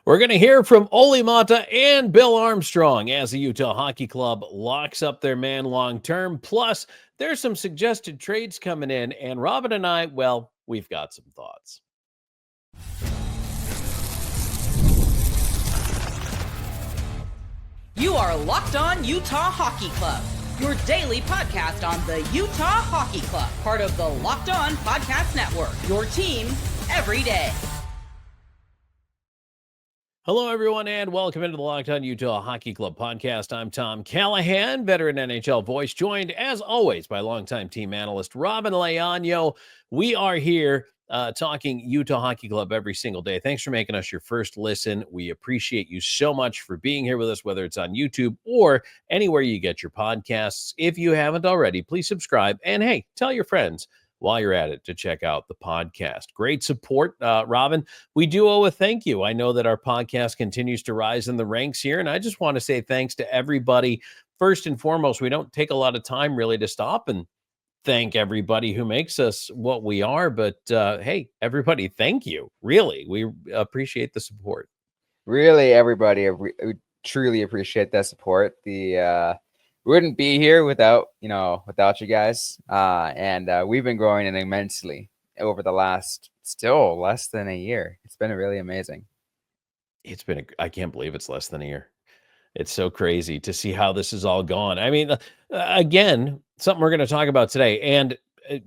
We're going to hear from Olli Maatta and Bill Armstrong as the Utah Hockey Club locks up their man long term. Plus, there's some suggested trades coming in, and Robyn and I, well, we've got some thoughts. You are Locked On Utah Hockey Club, your daily podcast on the Utah Hockey Club, part of the Locked On Podcast Network, your team every day. Hello, everyone, and welcome into the Locked On Utah Hockey Club podcast. I'm Tom Callahan, veteran NHL voice, joined, as always, by longtime team analyst Robyn Leaño. We are here talking Utah Hockey Club every single day. Thanks for making us your first listen. We appreciate you so much for being here with us, whether it's on YouTube or anywhere you get your podcasts. If you haven't already, please subscribe. And hey, tell your friends while you're at it to check out the podcast. Great support, Robyn. We do owe a thank you. I know that our podcast continues to rise in the ranks here, and I just want to say thanks to everybody. First and foremost, we don't take a lot of time really to stop and thank everybody who makes us what we are, but hey, everybody, thank you. Really, we appreciate the support. Really, everybody, we truly appreciate that support. We wouldn't be here without you guys. And we've been growing immensely over the last still less than a year. It's been really amazing. I can't believe it's less than a year. It's so crazy to see how this has all gone. I mean, again, something we're going to talk about today, and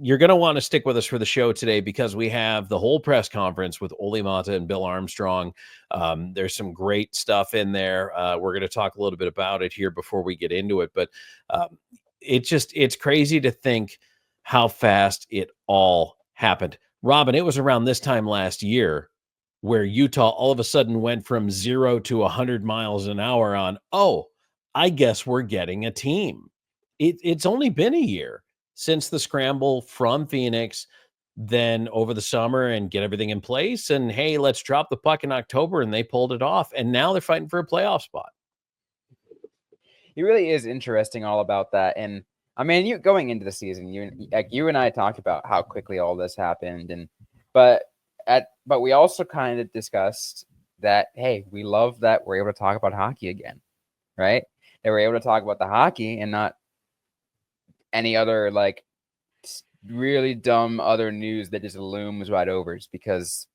you're going to want to stick with us for the show today because we have the whole press conference with Olli Maatta and Bill Armstrong. There's some great stuff in there. We're going to talk a little bit about it here before we get into it, but it's crazy to think how fast it all happened. Robyn, it was around this time last year where Utah all of a sudden went from 0 to 100 miles an hour on, I guess we're getting a team. It's only been a year since the scramble from Phoenix, then over the summer and get everything in place. And hey, let's drop the puck in October, and they pulled it off. And now they're fighting for a playoff spot. It really is interesting all about that. And I mean, you going into the season, you and I talked about how quickly all this happened. But we also kind of discussed that, hey, we love that we're able to talk about hockey again, right? That we're able to talk about the hockey and not any other like really dumb other news that just looms right over us because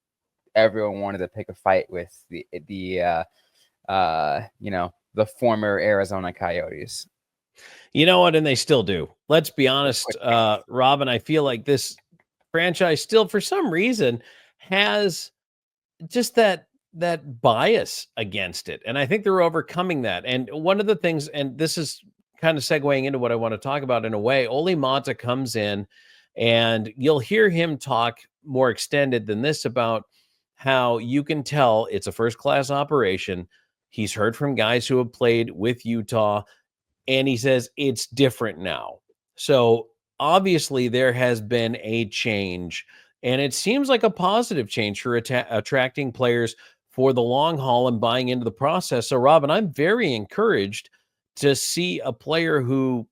everyone wanted to pick a fight with the former Arizona Coyotes. You know what? And they still do. Let's be honest, Robyn, I feel like this franchise still, for some reason, has just that bias against it. And I think they're overcoming that. And one of the things, and this is kind of segueing into what I want to talk about in a way, Olli Maatta comes in and you'll hear him talk more extended than this about how you can tell it's a first-class operation. He's heard from guys who have played with Utah, and he says it's different now. So obviously there has been a change, and it seems like a positive change for attracting players for the long haul and buying into the process. So, Robyn, I'm very encouraged to see a player who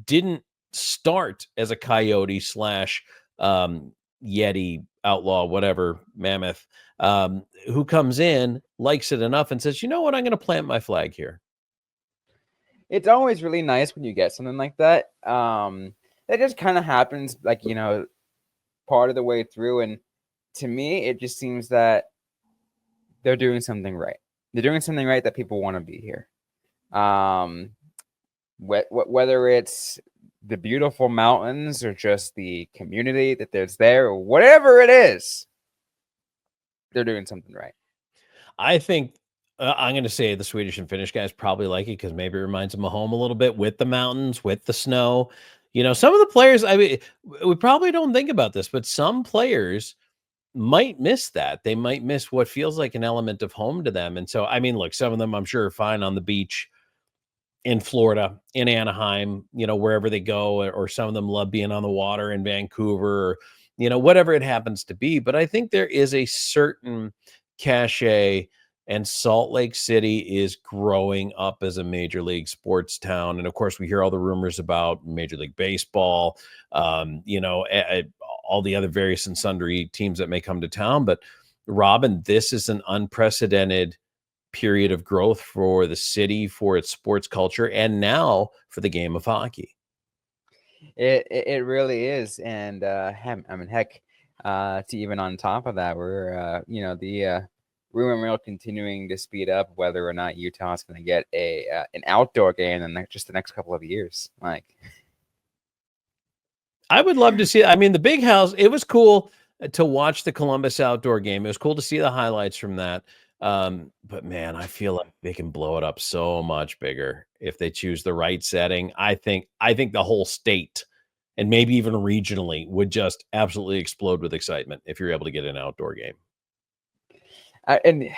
didn't start as a Coyote / Yeti, outlaw, whatever, Mammoth, who comes in, likes it enough, and says, you know what, I'm going to plant my flag here. It's always really nice when you get something like that. That just kind of happens, part of the way through. And to me, it just seems that they're doing something right. They're doing something right that people want to be here. Whether it's the beautiful mountains or just the community that there's there, or whatever it is, they're doing something right. I think I'm going to say the Swedish and Finnish guys probably like it because maybe it reminds them of home a little bit with the mountains, with the snow. Some of the players, I mean, we probably don't think about this, but some players might miss that. They might miss what feels like an element of home to them. And so, I mean, look, some of them I'm sure are fine on the beach in Florida, in Anaheim, wherever they go, or some of them love being on the water in Vancouver, or, whatever it happens to be. But I think there is a certain cachet, and Salt Lake City is growing up as a major league sports town. And of course, we hear all the rumors about Major League Baseball, all the other various and sundry teams that may come to town. But Robyn, this is an unprecedented period of growth for the city, for its sports culture, and now for the game of hockey. It really is, and heck, to even on top of that, we're the rumor mill continuing to speed up whether or not Utah's going to get an outdoor game in the next couple of years. Like, I would love to see. I mean, the Big House. It was cool to watch the Columbus outdoor game. It was cool to see the highlights from that. But man, I feel like they can blow it up so much bigger if they choose the right setting. I think the whole state and maybe even regionally would just absolutely explode with excitement if you're able to get an outdoor game. And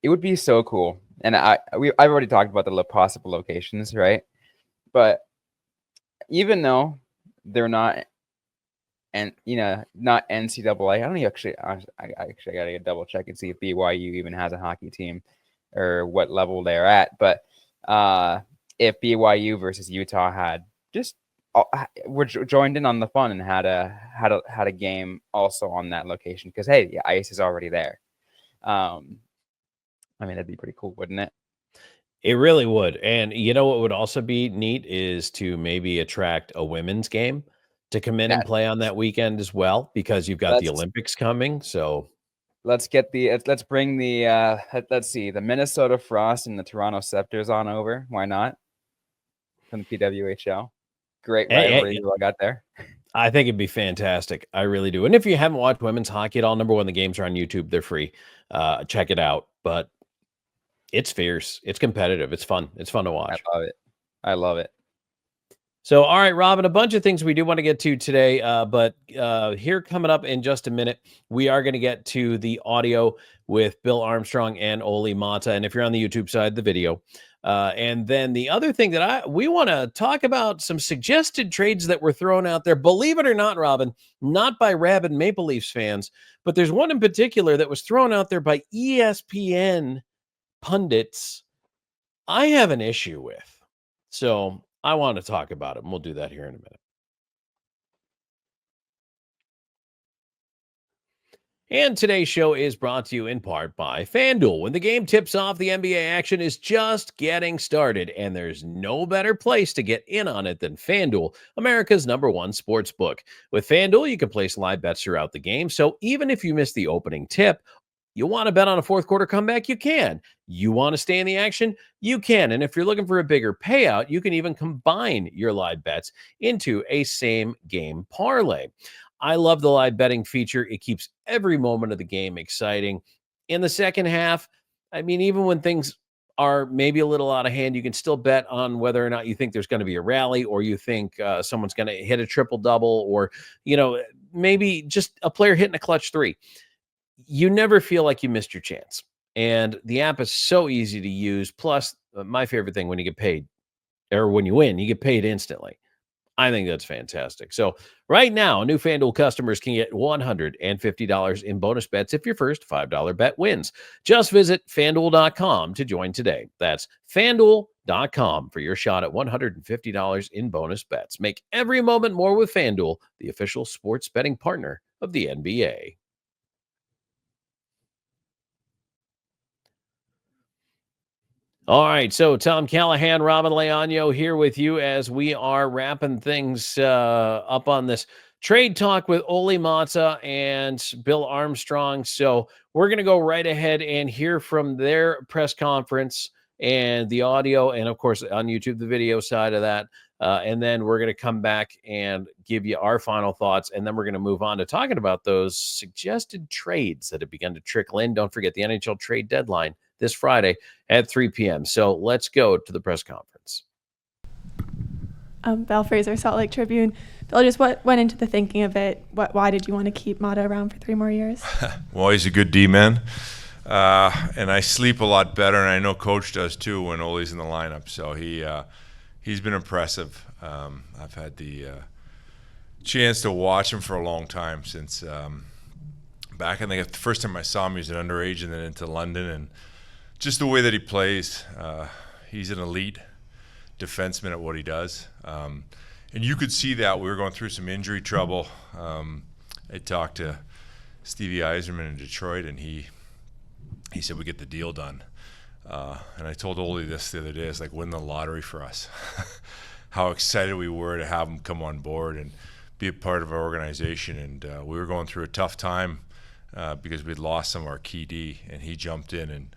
it would be so cool. And I've already talked about the possible locations, right? But even though they're not, and not NCAA, I don't actually. I gotta double check and see if BYU even has a hockey team or what level they're at. But if BYU versus Utah had were joined in on the fun and had a game also on that location, because hey, yeah, ice is already there. I mean, that'd be pretty cool, wouldn't it? It really would. And you know what would also be neat is to maybe attract a women's game to come in and play on that weekend as well, because you've got the Olympics coming. So let's bring the Minnesota Frost and the Toronto Scepters on over. Why not? From the PWHL. Great rivalry I got there. I think it'd be fantastic. I really do. And if you haven't watched women's hockey at all, number one, the games are on YouTube. They're free. Check it out. But it's fierce. It's competitive. It's fun. It's fun to watch. I love it. So, all right, Robyn, a bunch of things we do want to get to today, but here coming up in just a minute, we are going to get to the audio with Bill Armstrong and Olli Maatta. And if you're on the YouTube side, the video. And then the other thing that we want to talk about, some suggested trades that were thrown out there. Believe it or not, Robyn, not by rabid Maple Leafs fans, but there's one in particular that was thrown out there by ESPN pundits I have an issue with. So I want to talk about it, and we'll do that here in a minute. And today's show is brought to you in part by FanDuel. When the game tips off, the NBA action is just getting started, and there's no better place to get in on it than FanDuel, America's #1 sports book. With FanDuel, you can place live bets throughout the game, so even if you miss the opening tip, you want to bet on a fourth quarter comeback, you can. You want to stay in the action, you can. And if you're looking for a bigger payout, you can even combine your live bets into a same game parlay. I love the live betting feature. It keeps every moment of the game exciting. In the second half, I mean, even when things are maybe a little out of hand, you can still bet on whether or not you think there's going to be a rally, or you think someone's going to hit a triple-double, or, maybe just a player hitting a clutch three. You never feel like you missed your chance. And the app is so easy to use. Plus, my favorite thing, when you get paid, or when you win, you get paid instantly. I think that's fantastic. So right now, new FanDuel customers can get $150 in bonus bets if your first $5 bet wins. Just visit FanDuel.com to join today. That's FanDuel.com for your shot at $150 in bonus bets. Make every moment more with FanDuel, the official sports betting partner of the NBA. All right, so Tom Callahan, Robyn Leaño here with you as we are wrapping things up on this trade talk with Olli Maatta and Bill Armstrong. So we're going to go right ahead and hear from their press conference and the audio, and of course on YouTube, the video side of that. And then we're going to come back and give you our final thoughts. And then we're going to move on to talking about those suggested trades that have begun to trickle in. Don't forget the NHL trade deadline this Friday at 3 p.m. So let's go to the press conference. Belle Fraser, Salt Lake Tribune. Bill, just what went into the thinking of it? Why did you want to keep Maatta around for 3 more years? Well, he's a good D-man. And I sleep a lot better, and I know Coach does too when Olli's in the lineup. So he's been impressive. I've had the chance to watch him for a long time, since back, I think the first time I saw him, he was an underage and then into London. And just the way that he plays, he's an elite defenseman at what he does. And you could see that. We were going through some injury trouble. I talked to Stevie Yzerman in Detroit, and he said we get the deal done. And I told Olli this the other day, it's like winning the lottery for us. How excited we were to have him come on board and be a part of our organization. And we were going through a tough time because we'd lost some of our key D, and he jumped in and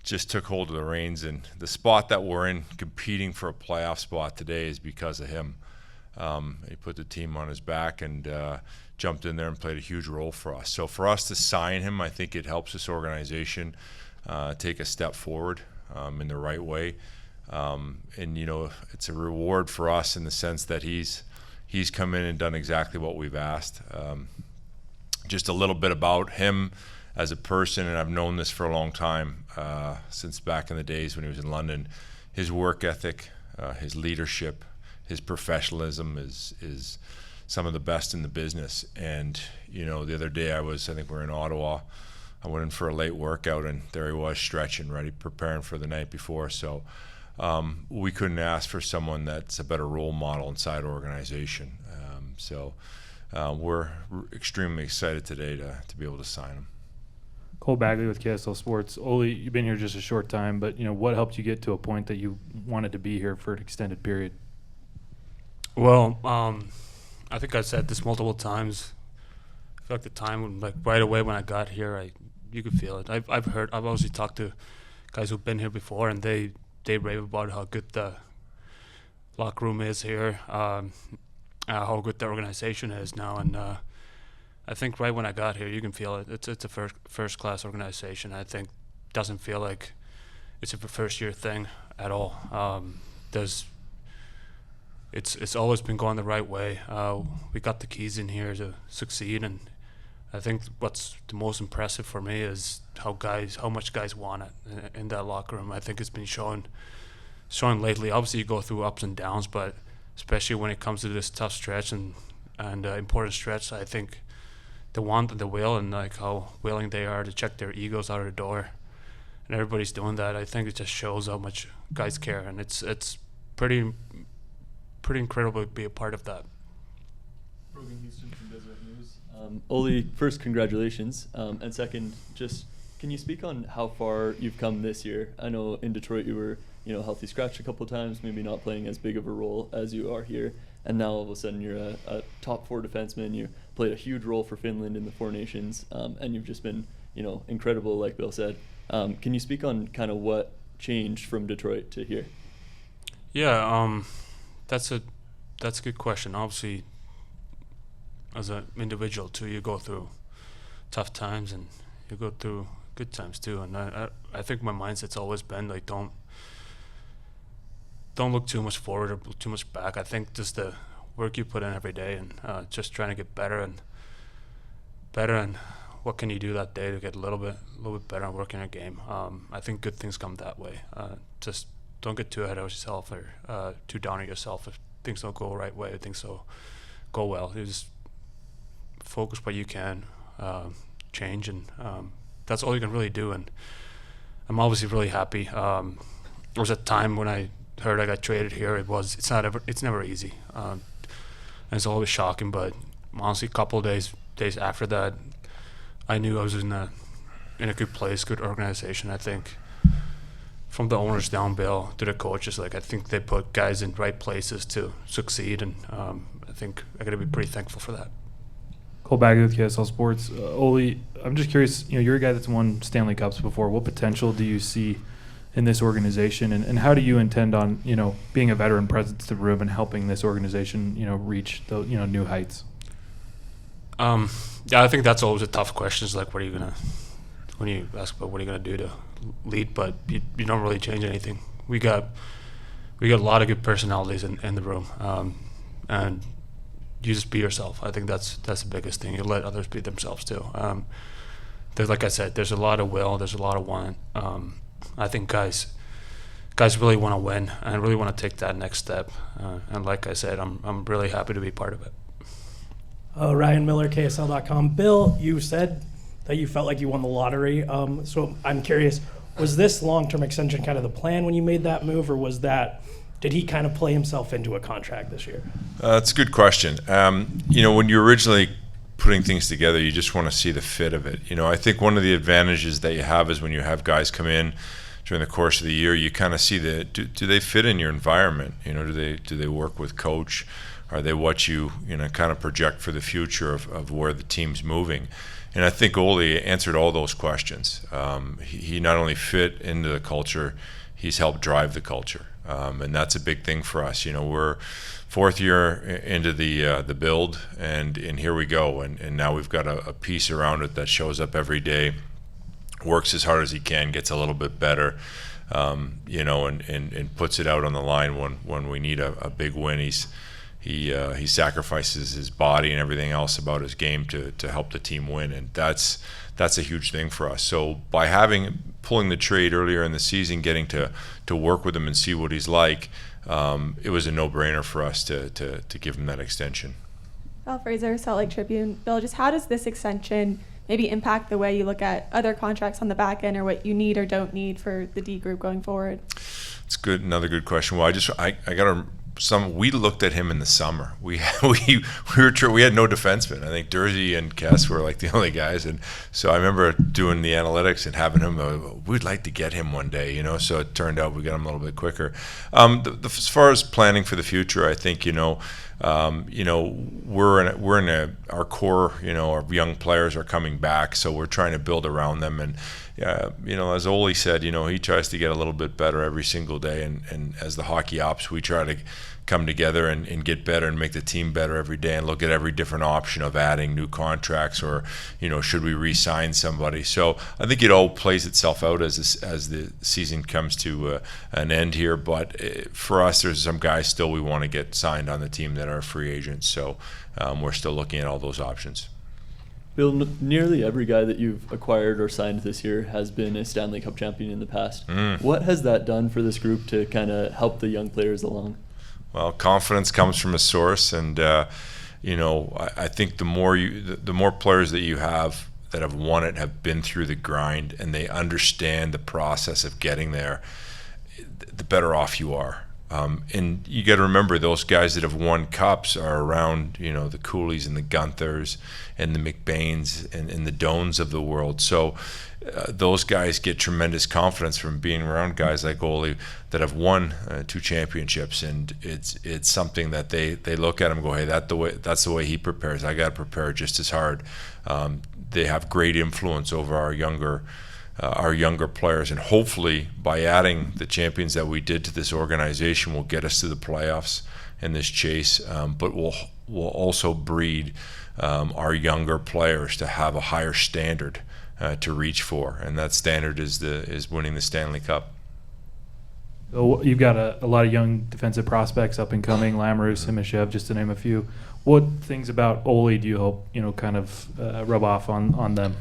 just took hold of the reins. And the spot that we're in, competing for a playoff spot today, is because of him. He put the team on his back and jumped in there and played a huge role for us. So for us to sign him, I think it helps this organization take a step forward in the right way. And, you know, it's a reward for us in the sense that he's come in and done exactly what we've asked. Just a little bit about him as a person, and I've known this for a long time, since back in the days when he was in London. His work ethic, his leadership, his professionalism is some of the best in the business. And, you know, the other day I think we were in Ottawa. I went in for a late workout, and there he was stretching, ready, preparing for the night before. So we couldn't ask for someone that's a better role model inside our organization. We're extremely excited today to be able to sign him. Cole Bagley with KSL Sports. Olli, you've been here just a short time, but you know what helped you get to a point that you wanted to be here for an extended period? Well, I think I've said this multiple times. I feel like the time, like right away when I got here, you could feel it. I've obviously talked to guys who've been here before, and they rave about how good the locker room is here, how good the organization is now, and I think right when I got here, you can feel it. It's a first class organization. I think doesn't feel like it's a first year thing at all. It's always been going the right way. We got the keys in here to succeed, and I think what's the most impressive for me is how much guys want it in that locker room. I think it's been showing lately. Obviously, you go through ups and downs, but especially when it comes to this tough stretch and important stretch, I think the want and the will, and like how willing they are to check their egos out of the door, and everybody's doing that. I think it just shows how much guys care, and it's pretty incredible to be a part of that. Robyn Houston from Deseret News. Olli, first, congratulations. And second, just can you speak on how far you've come this year? I know in Detroit you were, healthy scratch a couple of times, maybe not playing as big of a role as you are here. And now all of a sudden you're a top 4 defenseman. You played a huge role for Finland in the Four Nations, and you've just been, incredible, like Bill said. Can you speak on kind of what changed from Detroit to here? Yeah, that's a good question. Obviously, as an individual too, you go through tough times and you go through good times too. And I think my mindset's always been like don't look too much forward or too much back. I think just the work you put in every day and just trying to get better and what can you do that day to get a little bit better and work in a game. I think good things come that way. Just don't get too ahead of yourself or too down on yourself if things don't go the right way, if things don't go well. You just focus what you can, change, and that's all you can really do. And I'm obviously really happy. There was a time when I heard I got traded here. It's never easy, and it's always shocking. But honestly, a couple of days after that, I knew I was in a good place, good organization. I think from the owners down, Bill, to the coaches, I think they put guys in right places to succeed, and I think I got to be pretty thankful for that. Cole Bagley with KSL Sports. Olli, I'm just curious, you're a guy that's won Stanley Cups before. What potential do you see in this organization, and how do you intend on, being a veteran presence to the room and helping this organization, reach the, new heights? Yeah, I think that's always a tough question. Is like, when you ask about what are you gonna do to lead, but you don't really change anything. We got a lot of good personalities in the room, and you just be yourself. I think that's the biggest thing. You let others be themselves too. There's, like I said, there's a lot of will, there's a lot of want. I think guys really want to win and really want to take that next step. And like I said, I'm really happy to be part of it. Ryan Miller, KSL.com. Bill, you said that you felt like you won the lottery. So I'm curious, was this long-term extension kind of the plan when you made that move, or did he kind of play himself into a contract this year? That's a good question. When you're originally putting things together, you just want to see the fit of it. I think one of the advantages that you have is when you have guys come in during the course of the year, you kind of see do they fit in your environment? Do they work with coach? Are they what you kind of project for the future of where the team's moving? And I think Olli answered all those questions. He not only fit into the culture, he's helped drive the culture, and that's a big thing for us. We're fourth year into the build, and here we go, and now we've got a piece around it that shows up every day, works as hard as he can, gets a little bit better, and puts it out on the line when we need a big win. He sacrifices his body and everything else about his game to help the team win, and that's a huge thing for us. So by pulling the trade earlier in the season, getting to work with him and see what he's like, it was a no-brainer for us to give him that extension. Bill Fraser, Salt Lake Tribune. Bill, just how does this extension maybe impact the way you look at other contracts on the back end, or what you need or don't need for the D group going forward? It's good. Another good question. Well, we looked at him in the summer. We had no defensemen. I think Durzi and Kess were like the only guys, and so I remember doing the analytics and having him. We'd like to get him one day, So it turned out we got him a little bit quicker. As far as planning for the future, I think we're in our core. Our young players are coming back, so we're trying to build around them. And as Olli said, he tries to get a little bit better every single day. And as the hockey ops, we try to come together and get better and make the team better every day, and look at every different option of adding new contracts, or should we re-sign somebody. So I think it all plays itself out as the season comes to an end here. But for us, there's some guys still we want to get signed on the team that are free agents. So we're still looking at all those options. Bill, nearly every guy that you've acquired or signed this year has been a Stanley Cup champion in the past. What has that done for this group to kind of help the young players along? Well, confidence comes from a source, and I think the more players that you have that have won it have been through the grind, and they understand the process of getting there, the better off you are. And you got to remember, those guys that have won cups are around, the Coolies and the Gunthers and the McBains and the Doans of the world. So those guys get tremendous confidence from being around guys like Olli that have won 2 championships, and it's something that they look at him and go, hey, that's the way he prepares. I got to prepare just as hard. They have great influence over our younger players, and hopefully by adding the champions that we did to this organization will get us to the playoffs in this chase, but we'll also breed our younger players to have a higher standard to reach for, and that standard is winning the Stanley Cup. So you've got a lot of young defensive prospects up and coming, Lamoureux, Simashev, just to name a few. What things about Olli do you hope kind of rub off on them?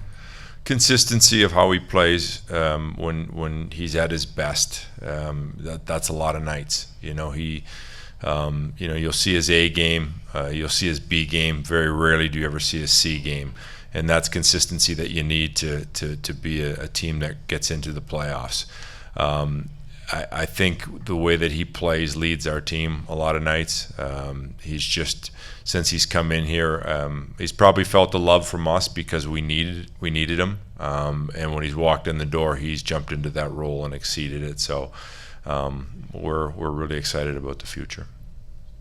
Consistency of how he plays when he's at his best. That's a lot of nights. You'll see his A game, you'll see his B game. Very rarely do you ever see his C game, and that's consistency that you need to be a team that gets into the playoffs. I think the way that he plays leads our team a lot of nights. He's just, since he's come in here, he's probably felt the love from us because we needed him. And when he's walked in the door, he's jumped into that role and exceeded it. So we're really excited about the future.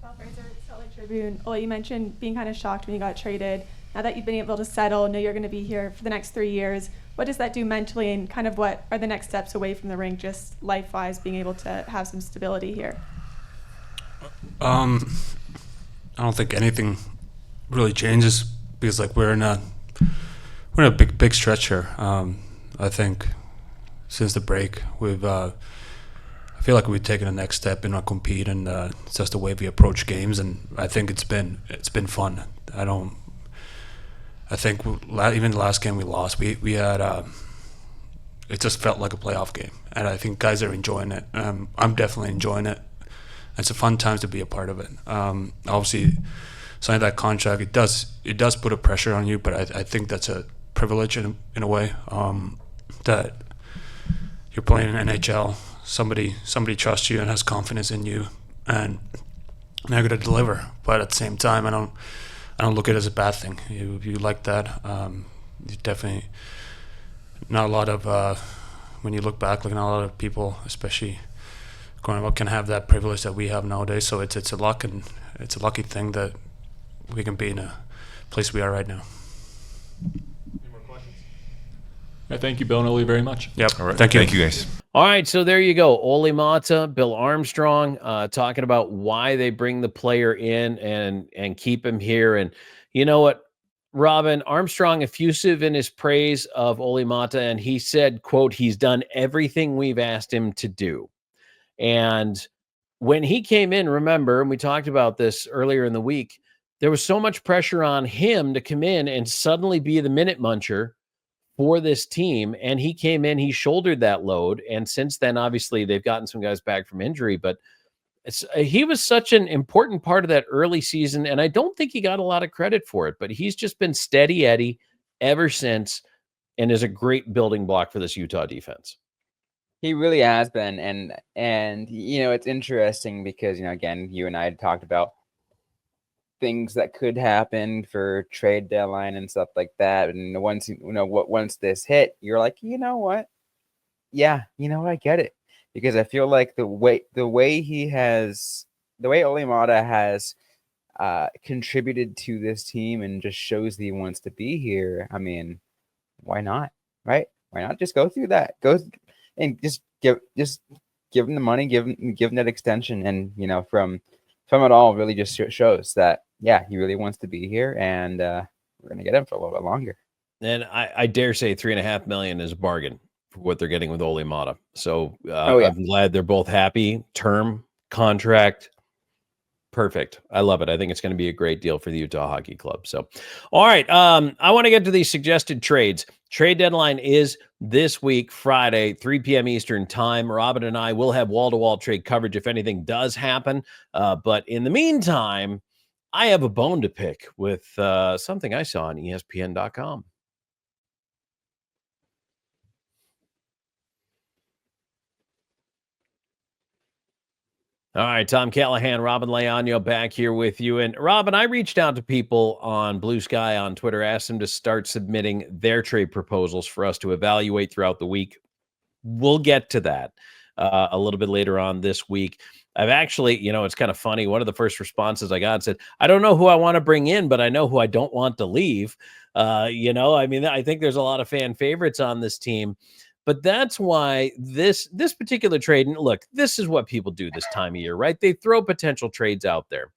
Bill Fraser, Salt Lake Tribune. Olli, you mentioned being kind of shocked when you got traded. Now that you've been able to settle, know you're going to be here for the next 3 years, what does that do mentally, and kind of what are the next steps away from the rink, just life-wise, being able to have some stability here? I don't think anything really changes because we're in a big stretch here. I think since the break I feel like we've taken a next step in our compete, and it's just the way we approach games, and I think it's been fun. I think even the last game we lost, we had it just felt like a playoff game, and I think guys are enjoying it. I'm definitely enjoying it. It's a fun time to be a part of it. Obviously, signing that contract, it does put a pressure on you, but I think that's a privilege in a way, that you're playing in NHL. Somebody trusts you and has confidence in you, and they're going to deliver. But at the same time, I don't look at it as a bad thing. You like that. You definitely not a lot of when you look back, looking at a lot of people, especially growing up, can have that privilege that we have nowadays. So it's a luck, and it's a lucky thing that we can be in a place we are right now. Any more questions? Thank you, Bill and Olli, very much. Yep. All right. Thank you. Thank you, guys. All right, so there you go. Olli Maatta, Bill Armstrong, talking about why they bring the player in and keep him here. And you know what, Robyn, Armstrong effusive in his praise of Olli Maatta, and he said, quote, he's done everything we've asked him to do. And when he came in, remember, and we talked about this earlier in the week, there was so much pressure on him to come in and suddenly be the minute muncher for this team. And he came in, he shouldered that load. And since then, obviously, they've gotten some guys back from injury, but he was such an important part of that early season. And I don't think he got a lot of credit for it, but he's just been steady Eddie ever since and is a great building block for this Utah defense. He really has been. And you know, it's interesting because, you know, again, you and I had talked about things that could happen for trade deadline and stuff like that. And once this hit, you're like, you know what? Yeah, you know what? I get it, because I feel like the way Olli Maatta has contributed to this team and just shows that he wants to be here. I mean, why not? Right? Why not just go through that? Go and just give him the money, give him that extension, and you know, from it all, really just shows that, yeah, he really wants to be here, and we're going to get him for a little bit longer. And I dare say $3.5 million is a bargain for what they're getting with Olli Maatta. So I'm glad they're both happy. Term, contract, perfect. I love it. I think it's going to be a great deal for the Utah Hockey Club. So, all right, I want to get to these suggested trades. Trade deadline is this week, Friday, 3 p.m. Eastern time. Robyn and I will have wall-to-wall trade coverage if anything does happen. But in the meantime, I have a bone to pick with something I saw on ESPN.com. All right, Tom Callahan, Robyn Leaño back here with you. And Robyn, I reached out to people on Blue Sky on Twitter, asked them to start submitting their trade proposals for us to evaluate throughout the week. We'll get to that a little bit later on this week. I've actually, you know, it's kind of funny. One of the first responses I got said, I don't know who I want to bring in, but I know who I don't want to leave. You know, I mean, I think there's a lot of fan favorites on this team. But that's why this particular trade, and look, this is what people do this time of year, right? They throw potential trades out there.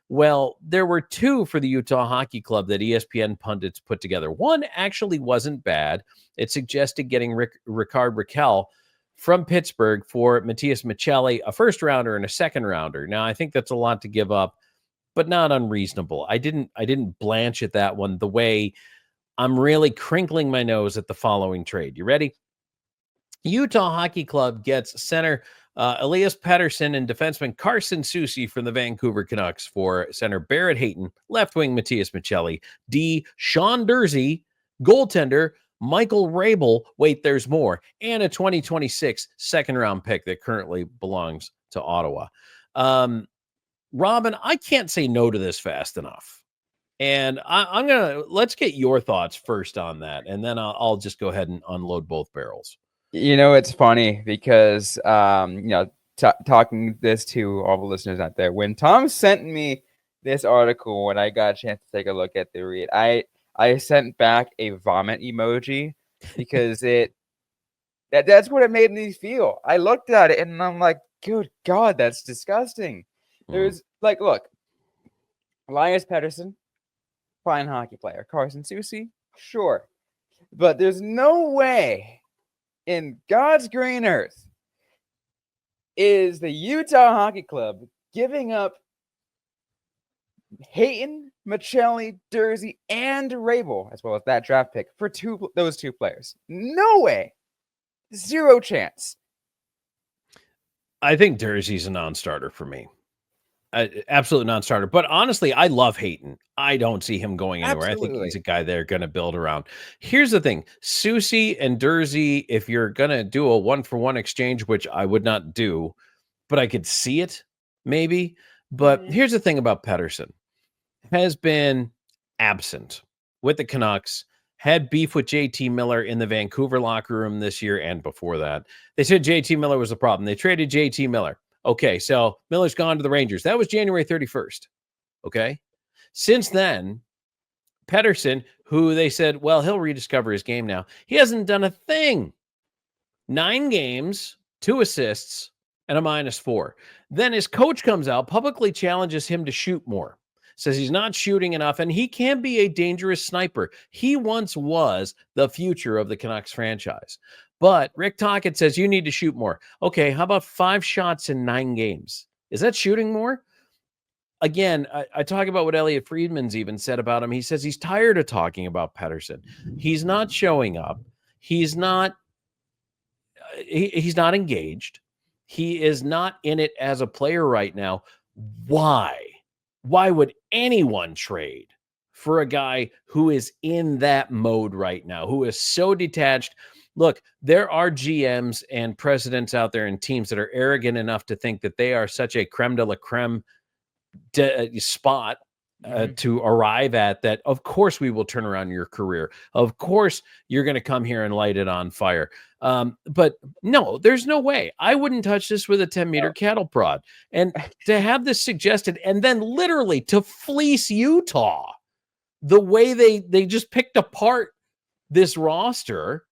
Well, there were two for the Utah Hockey Club that ESPN pundits put together. One actually wasn't bad. It suggested getting Ricard Raquel from Pittsburgh for Matias Michelli, a first rounder and a second rounder. Now, I think that's a lot to give up, but not unreasonable. I didn't blanch at that one the way I'm really crinkling my nose at the following trade. You ready? Utah Hockey Club gets center Elias Pettersson and defenseman Carson Soucy from the Vancouver Canucks for center Barrett Hayton, left wing Matias Michelli, D. Sean Durzi, goaltender Michael Rabel. Wait, there's more, and a 2026 second round pick that currently belongs to Ottawa. Robyn, I can't say no to this fast enough. And let's get your thoughts first on that. And then I'll just go ahead and unload both barrels. You know, it's funny because, you know, talking this to all the listeners out there, when Tom sent me this article, when I got a chance to take a look at the read, I sent back a vomit emoji because that's what it made me feel. I looked at it and I'm like, good God, that's disgusting. There's like, look, Elias Pettersson, fine hockey player. Carson Soucy, sure. But there's no way in God's green earth is the Utah Hockey Club giving up Hayton, Michelli, Durzi, and Rabel, as well as that draft pick, for those two players. No way. Zero chance. I think Durzi's a non-starter for me. Absolute non-starter. But honestly, I love Hayton. I don't see him going anywhere. Absolutely. I think he's a guy they're going to build around. Here's the thing. Soucy and Durzi, if you're going to do a one-for-one exchange, which I would not do, but I could see it maybe. But here's the thing about Pettersson. Has been absent with the Canucks had beef with JT Miller in the Vancouver locker room this year and before that. They said JT Miller was the problem. They traded JT Miller. Okay, so Miller's gone to the Rangers. That was January 31st. Okay. Since then, Pettersson, who they said, well, he'll rediscover his game now. He hasn't done a thing. 9 games, 2 assists, and a -4. Then his coach comes out, publicly challenges him to shoot more. Says he's not shooting enough, and he can be a dangerous sniper. He once was the future of the Canucks franchise. But Rick Tocchet says you need to shoot more. Okay, how about 5 shots in 9 games? Is that shooting more? Again, I talk about what Elliot Friedman's even said about him. He says he's tired of talking about Pettersson. He's not showing up. He's not engaged. He is not in it as a player right now. Why? Why would anyone trade for a guy who is in that mode right now, who is so detached? Look, there are GMs and presidents out there and teams that are arrogant enough to think that they are such a creme de la creme spot to arrive at, that of course we will turn around your career. Of course you're going to come here and light it on fire. But no, there's no way. I wouldn't touch this with a 10-meter cattle prod. And to have this suggested and then literally to fleece Utah the way they just picked apart this roster,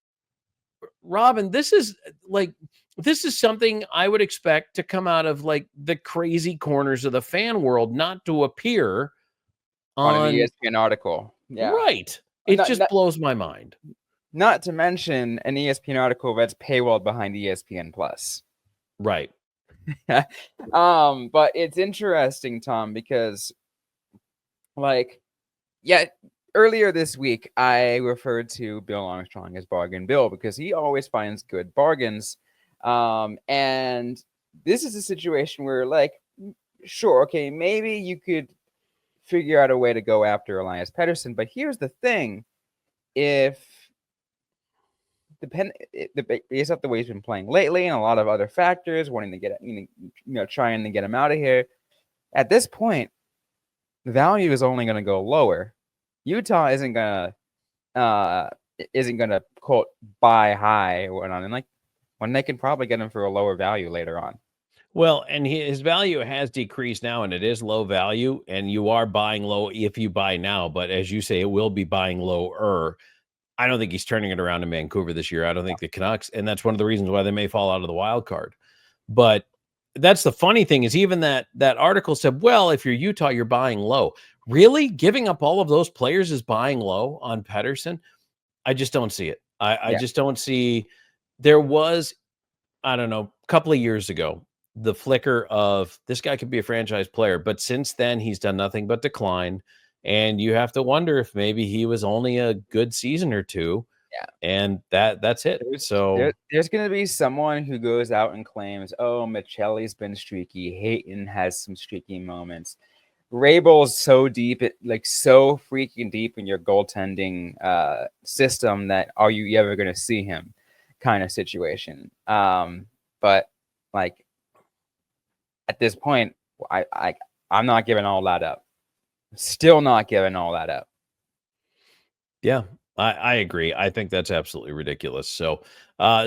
Robyn, this is something I would expect to come out of like the crazy corners of the fan world, not to appear on an ESPN article. Yeah. Right. It just blows my mind. Not to mention an ESPN article that's paywalled behind ESPN Plus. Right. But it's interesting, Tom, because earlier this week I referred to Bill Armstrong as Bargain Bill because he always finds good bargains. And this is a situation where, like, sure, okay, maybe you could figure out a way to go after Elias Pettersson, but here's the thing: based off the way he's been playing lately and a lot of other factors, wanting to get, trying to get him out of here, at this point, the value is only going to go lower. Utah isn't gonna quote buy high or whatnot, and like, when they can probably get him for a lower value later on. Well, and his value has decreased now, and it is low value, and you are buying low if you buy now. But as you say, it will be buying lower. I don't think he's turning it around in Vancouver this year. I don't think the Canucks, and that's one of the reasons why they may fall out of the wild card. But that's the funny thing is even that article said, well, if you're Utah, you're buying low. Really? Giving up all of those players is buying low on Pettersson? I just don't see it. I just don't see. There was, I don't know, a couple of years ago, the flicker of this guy could be a franchise player. But since then, he's done nothing but decline. And you have to wonder if maybe he was only a good season or two. Yeah. And that's it. There's going to be someone who goes out and claims, oh, Michelli's been streaky. Hayton has some streaky moments. Rabel's so deep, so freaking deep in your goaltending system that are you ever going to see him kind of situation. But like at this point, I'm not giving all that up. Still not giving all that up. Yeah, I agree. I think that's absolutely ridiculous. So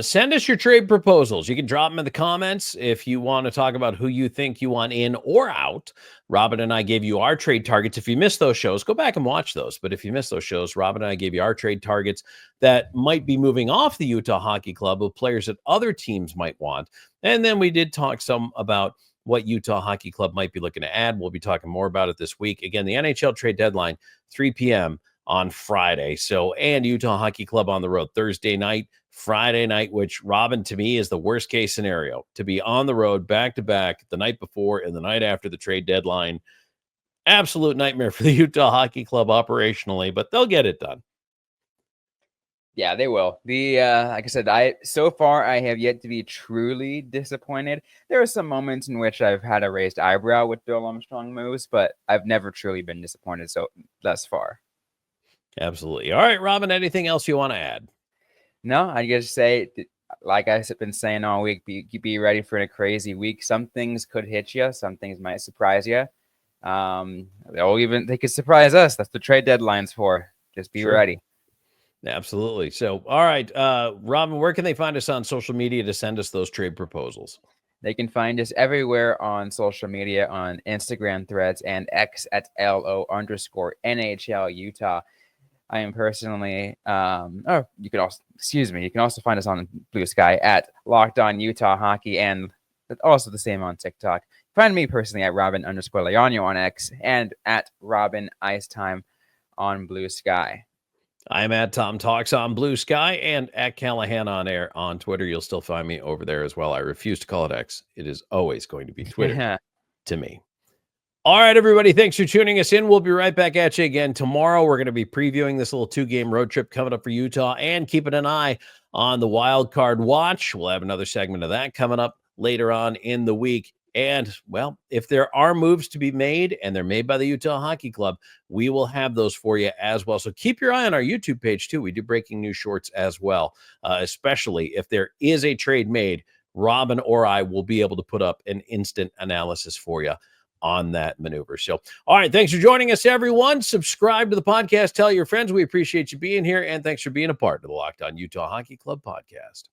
send us your trade proposals. You can drop them in the comments if you want to talk about who you think you want in or out. Robyn and I gave you our trade targets. If you missed those shows, go back and watch those. But if you missed those shows, Robyn and I gave you our trade targets that might be moving off the Utah Hockey Club with players that other teams might want. And then we did talk some about what Utah Hockey Club might be looking to add. We'll be talking more about it this week. Again, the NHL trade deadline, 3 p.m. on Friday. So, and Utah Hockey Club on the road Thursday night, Friday night, which, Robyn, to me is the worst case scenario, to be on the road back to back the night before and the night after the trade deadline. Absolute nightmare for the Utah Hockey Club operationally, but they'll get it done. Yeah, they will. Like I said, so far I have yet to be truly disappointed. There are some moments in which I've had a raised eyebrow with Bill Armstrong moves, but I've never truly been disappointed thus far. Absolutely. All right, Robyn, anything else you want to add? No, I just say, like I've been saying all week, be ready for a crazy week. Some things could hit you. Some things might surprise you. They could surprise us. That's the trade deadline's for. Just be ready. Absolutely. So, all right, Robyn, where can they find us on social media to send us those trade proposals? They can find us everywhere on social media, on Instagram threads and X at LO_NHL Utah. I am personally, you can also find us on Blue Sky at Locked On Utah Hockey, and also the same on TikTok. Find me personally at Robyn_Leaño on X and at Robyn Icetime on Blue Sky. I'm at Tom Talks on Blue Sky and at Callahan on Air on Twitter. You'll still find me over there as well. I refuse to call it X. It is always going to be Twitter to me. All right, everybody. Thanks for tuning us in. We'll be right back at you again tomorrow. We're going to be previewing this little 2-game road trip coming up for Utah and keeping an eye on the wild card watch. We'll have another segment of that coming up later on in the week. And, well, if there are moves to be made, and they're made by the Utah Hockey Club, we will have those for you as well. So keep your eye on our YouTube page, too. We do breaking news shorts as well, especially if there is a trade made. Robyn or I will be able to put up an instant analysis for you on that maneuver. So, all right, thanks for joining us, everyone. Subscribe to the podcast. Tell your friends. We appreciate you being here, and thanks for being a part of the Locked On Utah Hockey Club podcast.